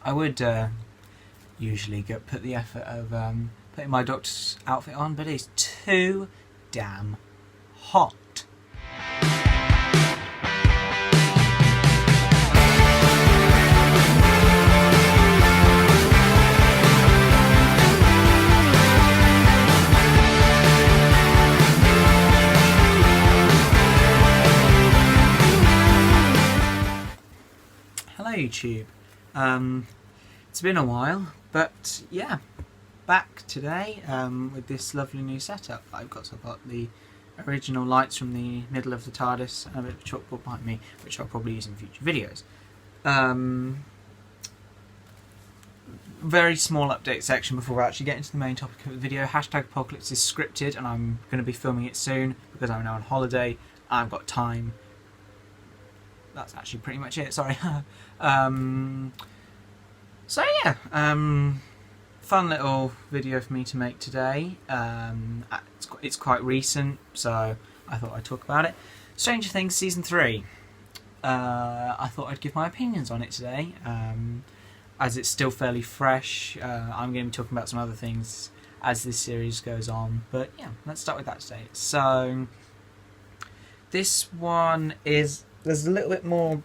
I would usually put the effort of putting my doctor's outfit on, but it's too damn hot. Hello YouTube. It's been a while, but yeah, back today with this lovely new setup. I've got the original lights from the middle of the TARDIS and a bit of chalkboard behind me, which I'll probably use in future videos. Very small update section before we actually get into the main topic of the video. #Apocalypse is scripted and I'm going to be filming it soon because I'm now on holiday. I've got time. That's actually pretty much it, sorry. So yeah, fun little video for me to make today. It's quite recent, so I thought I'd talk about it. Stranger Things Season 3. I thought I'd give my opinions on it today, as it's still fairly fresh. I'm going to be talking about some other things as this series goes on, but yeah, let's start with that today. So, this one is... there's a little bit more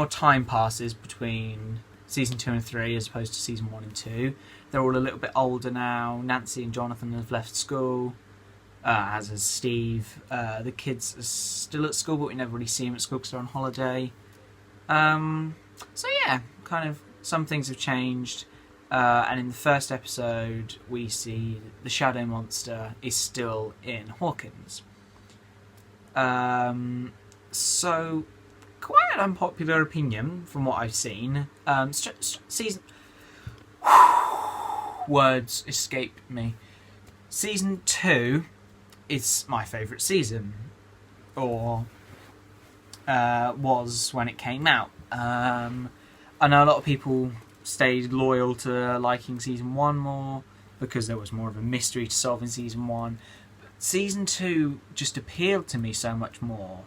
time passes between season 2 and 3 as opposed to season 1 and 2. They're all a little bit older now. Nancy and Jonathan have left school, as has Steve. The kids are still at school, but we never really see them at school because they're on holiday. So yeah, kind of some things have changed. And in the first episode, we see the Shadow Monster is still in Hawkins. So, quite an unpopular opinion from what I've seen. Season... words escape me. Season 2 is my favourite season. Or was when it came out. I know a lot of people stayed loyal to liking Season 1 more because there was more of a mystery to solve in Season 1. Season 2 just appealed to me so much more.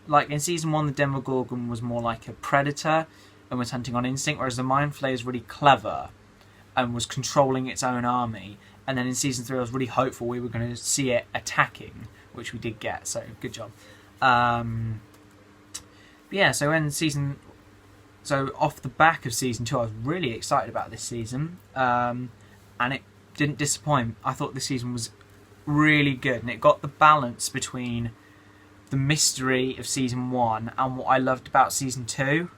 Like in Season 1, the Demogorgon was more like a predator and was hunting on instinct, whereas the Mind Flayer is really clever and was controlling its own army. And then in Season 3, I was really hopeful we were going to see it attacking, which we did get, so good job. Yeah, so off the back of Season 2, I was really excited about this season, and it didn't disappoint. I thought this season was really good, and it got the balance between the mystery of Season 1 and what I loved about Season 2,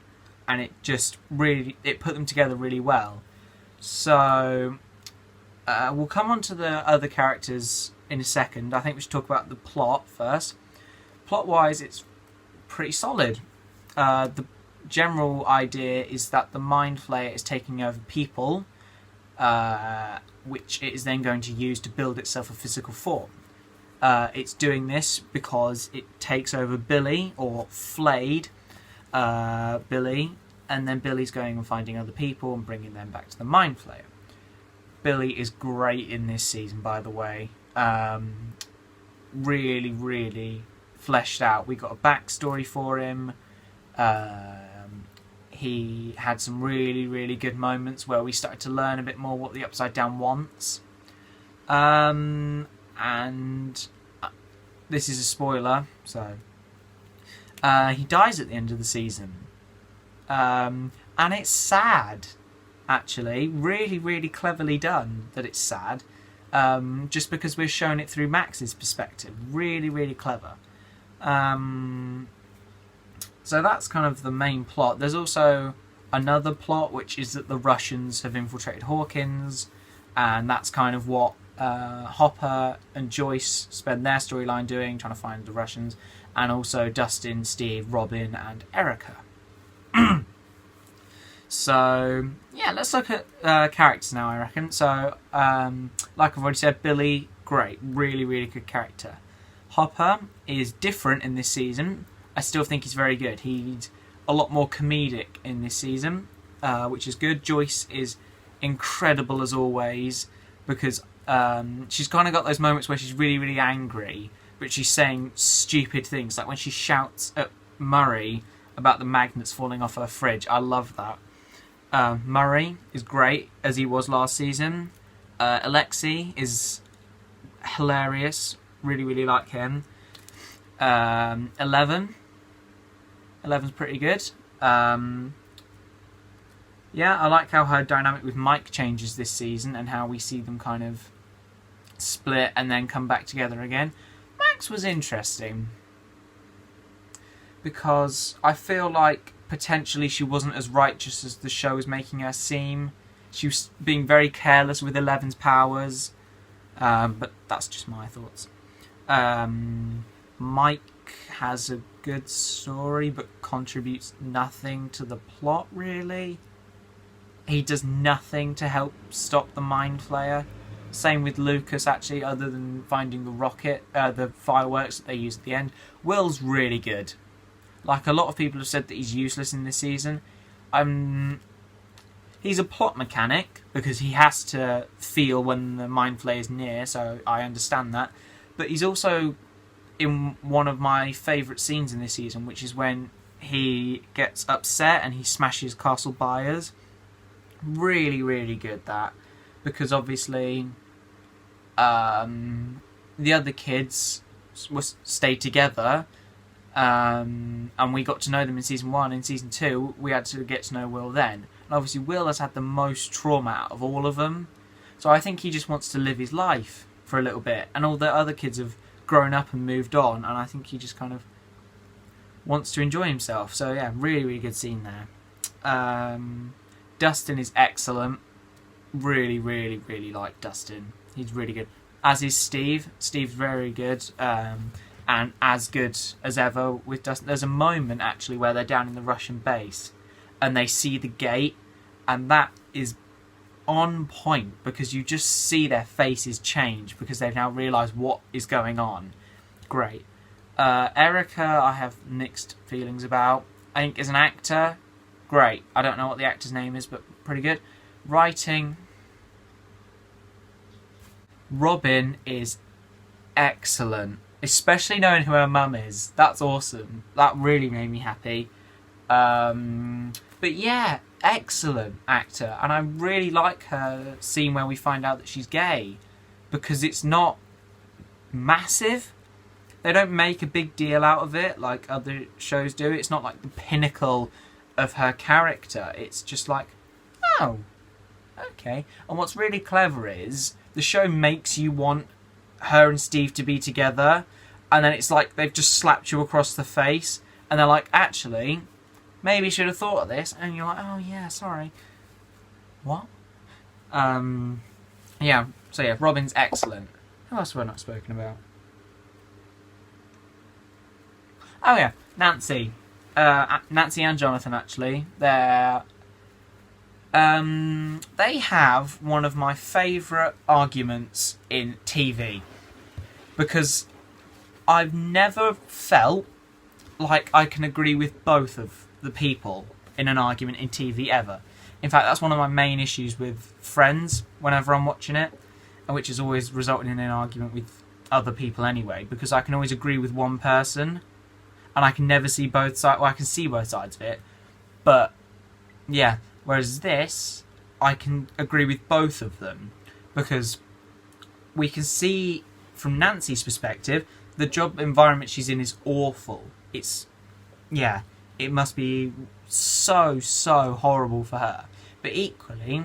and it just really, it put them together really well. So we'll come on to the other characters in a second. I think we should talk about the plot first. Plot wise, it's pretty solid. The general idea is that the Mind Flayer is taking over people, which it is then going to use to build itself a physical form. It's doing this because it takes over Billy, or flayed Billy, and then Billy's going and finding other people and bringing them back to the Mind Flayer. Billy is great in this season, by the way. Really, really fleshed out. We got a backstory for him. He had some really, really good moments where we started to learn a bit more what the Upside Down wants. And this is a spoiler, so he dies at the end of the season. And it's sad, actually. Really, really cleverly done that it's sad. Just because we're showing it through Max's perspective. Really, really clever. So that's kind of the main plot. There's also another plot, which is that the Russians have infiltrated Hawkins, and that's kind of what Hopper and Joyce spend their storyline doing, trying to find the Russians, and also Dustin, Steve, Robin, and Erica. So, yeah, let's look at characters now, I reckon. So, like I've already said, Billy, great. Really, really good character. Hopper is different in this season. I still think he's very good. He's a lot more comedic in this season, which is good. Joyce is incredible as always, because she's kind of got those moments where she's really, really angry, but she's saying stupid things. Like when she shouts at Murray about the magnets falling off her fridge. I love that. Murray is great, as he was last season. Alexei is hilarious. Really, really like him. 11. 11's pretty good. Yeah, I like how her dynamic with Mike changes this season and how we see them kind of split and then come back together again. Max was interesting because I feel like potentially she wasn't as righteous as the show was making her seem. She was being very careless with Eleven's powers, but that's just my thoughts. Mike has a good story but contributes nothing to the plot, really. He does nothing to help stop the Mind Flayer. Same with Lucas, actually, other than finding the rocket, the fireworks that they use at the end. Will's really good. Like, a lot of people have said that he's useless in this season. He's a plot mechanic, because he has to feel when the Mind Flayer is near, so I understand that. But he's also in one of my favourite scenes in this season, which is when he gets upset and he smashes Castle Byers. Really, really good, that. Because obviously the other kids stayed together, and we got to know them in Season 1. In Season 2, we had to get to know Will then. And obviously Will has had the most trauma out of all of them. So I think he just wants to live his life for a little bit. And all the other kids have grown up and moved on, and I think he just kind of wants to enjoy himself. So yeah, really, really good scene there. Dustin is excellent. Really, really, really like Dustin. He's really good. As is Steve. Steve's very good. And as good as ever with Dustin. There's a moment, actually, where they're down in the Russian base and they see the gate, and that is on point because you just see their faces change because they've now realised what is going on. Great. Erica, I have mixed feelings about. I think as an actor, great. I don't know what the actor's name is, but pretty good. Writing. Robin is excellent. Especially knowing who her mum is. That's awesome. That really made me happy. But yeah, excellent actor. And I really like her scene where we find out that she's gay. Because it's not massive. They don't make a big deal out of it like other shows do. It's not like the pinnacle of her character. It's just like, oh, okay. And what's really clever is the show makes you want her and Steve to be together, and then it's like they've just slapped you across the face, and they're like, actually, maybe you should have thought of this, and you're like, oh yeah, sorry. What? Yeah, so yeah, Robin's excellent. Who else have I not spoken about? Oh yeah, Nancy. Nancy and Jonathan, actually. They have one of my favourite arguments in TV. Because I've never felt like I can agree with both of the people in an argument in TV ever. In fact, that's one of my main issues with Friends whenever I'm watching it, and which has always resulted in an argument with other people anyway, because I can always agree with one person, and I can never see both sides. Well, I can see both sides of it, but yeah. Whereas this, I can agree with both of them, because we can see from Nancy's perspective, the job environment she's in is awful. It must be so horrible for her. But equally,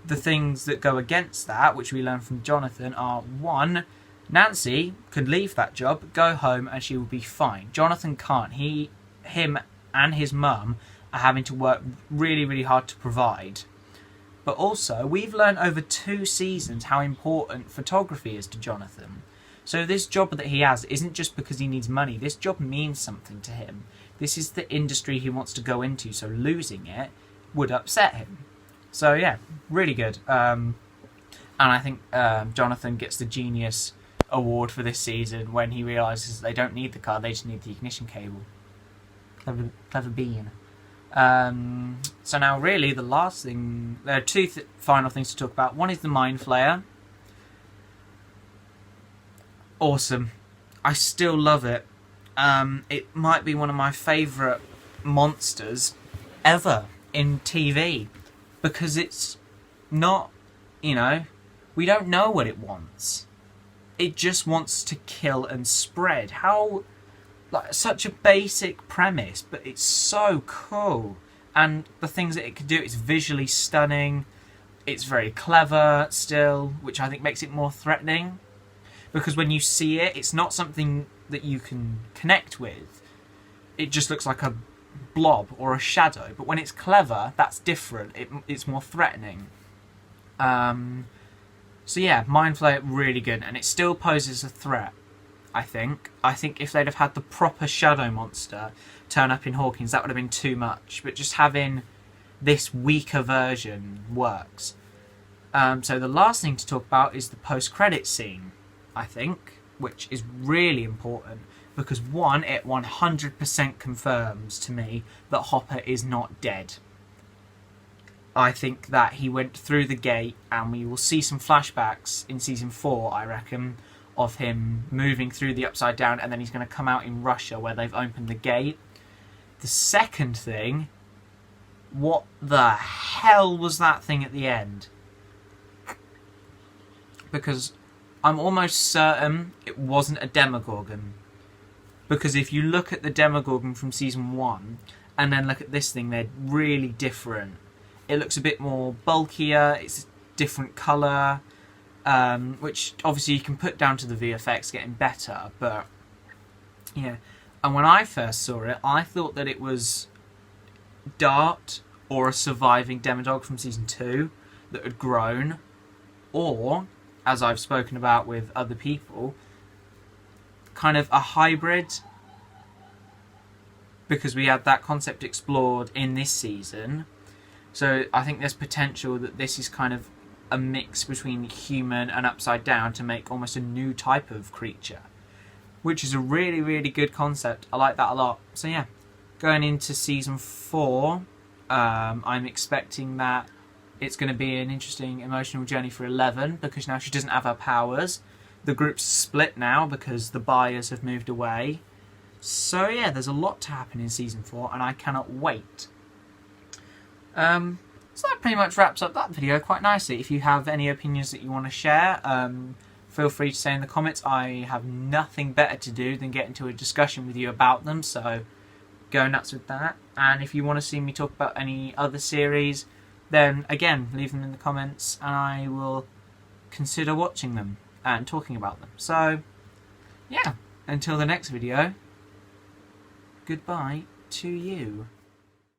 the things that go against that, which we learn from Jonathan, are one, Nancy could leave that job, go home, and she will be fine. Jonathan can't. Him and his mum are having to work really, really hard to provide. But also, we've learned over 2 seasons how important photography is to Jonathan. So this job that he has isn't just because he needs money. This job means something to him. This is the industry he wants to go into, so losing it would upset him. So yeah, really good. And I think Jonathan gets the Genius Award for this season when he realises they don't need the car, they just need the ignition cable. Clever bean. So now really the last thing, there are 2 final things to talk about. One is the Mind Flayer. Awesome. I still love it. It might be one of my favourite monsters ever in TV, because it's not, we don't know what it wants. It just wants to kill and spread. How, such a basic premise, but it's so cool. And the things that it can do, it's visually stunning. It's very clever still, which I think makes it more threatening. Because when you see it, it's not something that you can connect with. It just looks like a blob or a shadow. But when it's clever, that's different. It's more threatening. So yeah, Mind Flayer, really good. And it still poses a threat, I think. I think if they'd have had the proper shadow monster turn up in Hawkins, that would have been too much. But just having this weaker version works. So the last thing to talk about is the post-credit scene, I think, which is really important. Because one, it 100% confirms to me that Hopper is not dead. I think that he went through the gate, and we will see some flashbacks in Season 4, I reckon, of him moving through the Upside Down, and then he's going to come out in Russia where they've opened the gate. The second thing, what the hell was that thing at the end? Because I'm almost certain it wasn't a Demogorgon. Because if you look at the Demogorgon from Season 1, and then look at this thing, they're really different. It looks a bit more bulkier, it's a different colour, which obviously you can put down to the VFX getting better, but yeah. And when I first saw it, I thought that it was Dart or a surviving Demodog from Season 2 that had grown, or, as I've spoken about with other people, kind of a hybrid, because we had that concept explored in this season. So I think there's potential that this is kind of a mix between human and Upside Down to make almost a new type of creature, which is a really, really good concept. I like that a lot. So yeah, going into Season 4, I'm expecting that it's going to be an interesting emotional journey for Eleven, because now she doesn't have her powers. The group's split now because the buyers have moved away. So yeah, there's a lot to happen in Season 4, and I cannot wait. So that pretty much wraps up that video quite nicely. If you have any opinions that you want to share, feel free to say in the comments. I have nothing better to do than get into a discussion with you about them, so go nuts with that. And if you want to see me talk about any other series, then again, leave them in the comments and I will consider watching them and talking about them. So yeah, until the next video, goodbye to you.